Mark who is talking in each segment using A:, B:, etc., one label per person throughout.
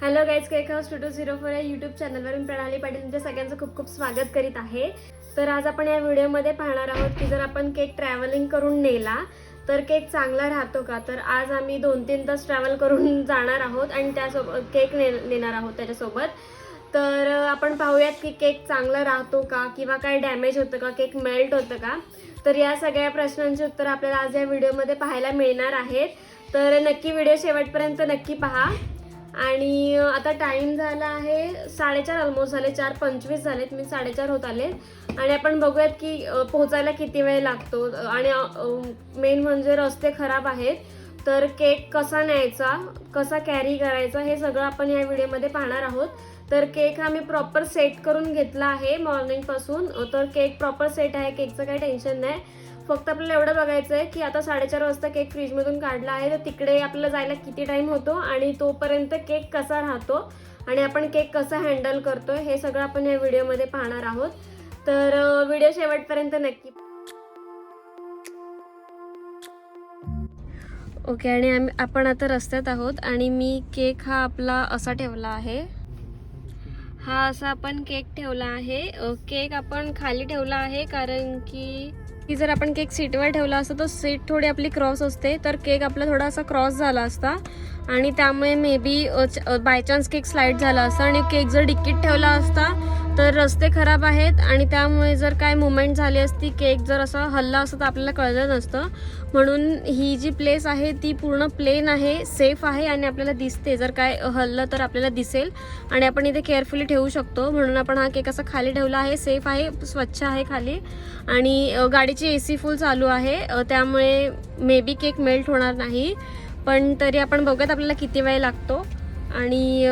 A: Hello guys, cake house 2204 या YouTube चॅनलवरून प्रणाली पाटील तुमच्या सगळ्यांचं खूप खूप स्वागत करीत आहे। तर आज आपण या व्हिडिओमध्ये पाहणार आहोत की जर आपण केक ट्रॅव्हलिंग करून नेला तर केक चांगला राहतो का। तर आज आम्ही 2-3 तास ट्रॅव्हल करून जाणार आहोत आणि त्यासोबत केक नेणार आहोत त्याच्यासोबत। तर आपण पाहूयात की केक चांगला राहतो का किंवा काय डॅमेज होतं का, केक मेल्ट होतं का। तर या सगळ्या प्रश्नांची उत्तर आपल्याला आज या व्हिडिओमध्ये पाहायला मिळणार आहेत। तर नक्की व्हिडिओ शेवटपर्यंत नक्की पहा। आणि आता टाइम झाला आहे 4:30, ऑलमोस्ट झाले 4:25 झालेत, मी 4:30 होत आले। आणि आपण बघूयात की पोहोचायला किती वेळ लागतो आणि मेन म्हणजे रस्ते खराब आहेत। तर केक कसा न्यायचा, कसा कॅरी करायचा हे सगळं आपण या व्हिडिओमध्ये पाहणार आहोत। तर केक आम्ही प्रॉपर सेट करून घेतला आहे मॉर्निंग पासून। तर केक प्रॉपर सेट आहे, केकचं काही टेन्शन नाही। फक्त आपल्याला एवढं बघायचं आहे की आता 4:30 वाजता केक फ्रीजमधून काढला आहे, तर तिकडे आपल्याला जायला किती टाइम होतो आणि तोपर्यंत केक कसा राहतो आणि आपण केक कसा हँडल करतोय हे सगळं आपण या व्हिडिओमध्ये पाहणार आहोत। तर व्हिडिओ शेवटपर्यंत नक्की। ओके, आणि आपण आता रस्त्यात आहोत आणि मी केक हा आपला असा ठेवला आहे। हा असा आपण केक ठेवला आहे। केक आपण खाली ठेवला आहे कारण की जर आपण केक सीटवर ठेवला असता तर सीट थोडी आपली क्रॉस असते, तर केक आपला थोडासा क्रॉस झाला असता आणि त्यामुळे may be by chance cake slide झाला असता। आणि केक जर डिक्कीत ठेवला असता तर रस्ते खराब आहेत आणि त्यामुळे जर काय मुवमेंट झाली असती, केक जर असा हल्ला असता तर आपल्याला कळलं नसतं। म्हणून ही जी प्लेस आहे ती पूर्ण प्लेन आहे, सेफ आहे आणि आपल्याला दिसते जर काय हल्लं तर आपल्याला दिसेल आणि आपण इथे केअरफुली ठेवू शकतो। म्हणून आपण हा केक असा खाली ठेवला आहे, सेफ आहे, स्वच्छ आहे खाली। आणि गाडीची AC फुल चालू आहे, त्यामुळे मे बी केक मेल्ट होणार नाही, पण तरी आपण बघूयात आपल्याला किती वेळ लागतो। आणि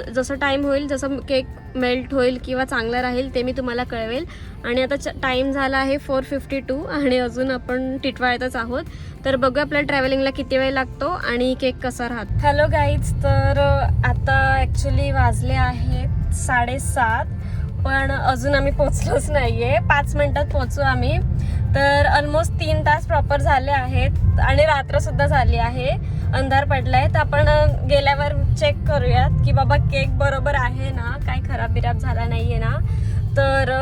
A: जसं टाईम होईल, जसं केक मेल्ट होईल किंवा चांगला राहील ते मी तुम्हाला कळवेल। आणि आता टाईम झाला आहे 4:52 आणि अजून आपण टिटवाळ्यातच आहोत। तर बघूया आपल्याला ट्रॅव्हलिंगला किती वेळ लागतो आणि केक कसा राहतो। हॅलो गाईज, तर आता ॲक्च्युली वाजले आहेत 7:30, पण अजून आम्ही पोचलोच नाहीये। 5 मिनिटात पोचू आम्ही। तर ऑलमोस्ट 3 तास प्रॉपर झाले आहेत आणि रात्र सुद्धा झाली आहे, अंधार पडलाय। तर आपण गेल्यावर चेक करूयात की बाबा केक बरोबर आहे ना, काय खराब बिराब झाला नाहीये ना। तर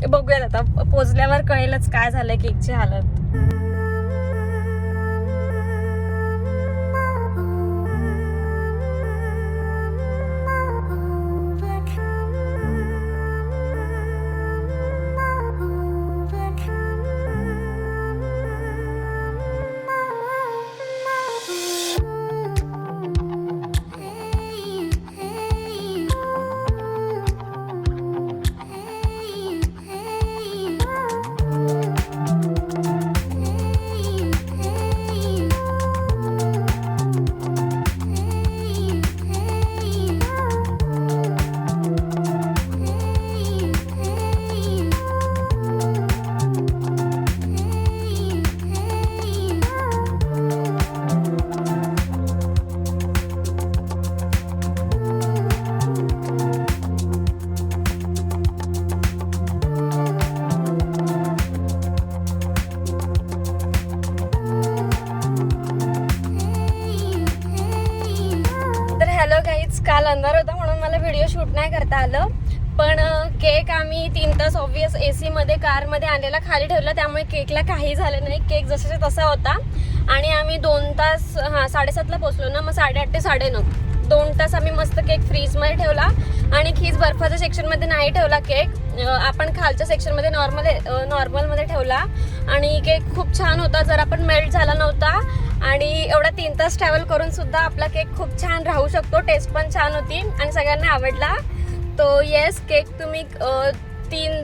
A: बघूयात, आता पोचल्यावर कळेलच काय झालंय केकची हालत। हॅलो गाईज, काल अंधार होता म्हणून मला व्हिडिओ शूट नाही करता आलं, पण केक आम्ही 3 तास ऑब्वियस AC मध्ये कारमध्ये आणलेला, खाली ठेवला, त्यामुळे केकला काही झालं नाही। केक जसाच्या तसा होता आणि आम्ही 2 तास 7:30ला पोचलो ना, मग 8:30 ते 9:30 2 तास आम्ही मस्त केक फ्रीजमध्ये ठेवला। आणि खीज बर्फाच्या सेक्शनमध्ये नाही ठेवला केक, आपण खालच्या सेक्शनमध्ये नॉर्मलमध्ये ठेवला आणि केक खूप छान होता, जर आपण मेल्ट झाला नव्हता। आणि एवढा 3 तास ट्रॅव्हल करून सुद्धा आपला केक खूप छान राहू शकतो, टेस्ट पण छान होती आणि सगळ्यांना आवडला। तो येस, केक तुम्ही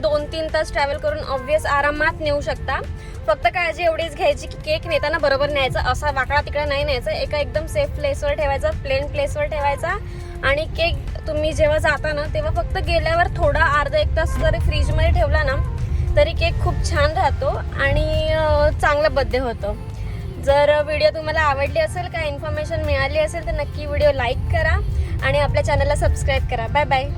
A: 2-3 तास ट्रॅव्हल करून ऑब्वियस आरामात नेऊ शकता। फक्त काळजी एवढीच घ्यायची की केक नेताना बरोबर न्यायचा, असा वाकडा तिकडे नाही न्यायचा, एका एकदम सेफ प्लेसवर ठेवायचा, प्लेन प्लेसवर ठेवायचा। आणि केक तुम्ही जेव्हा जाता ना तेव्हा फक्त गेल्यावर थोडा अर्धा-1 तास जरी फ्रीजमध्ये ठेवला ना तरी केक खूप छान राहतो आणि चांगला बर्थडे होतो। जर व्हिडिओ तुम्हाला आवडली असेल, काय इन्फॉर्मेशन मिळाली असेल तर नक्की व्हिडिओ लाईक करा आणि आपल्या चॅनलला सबस्क्राईब करा। Bye bye.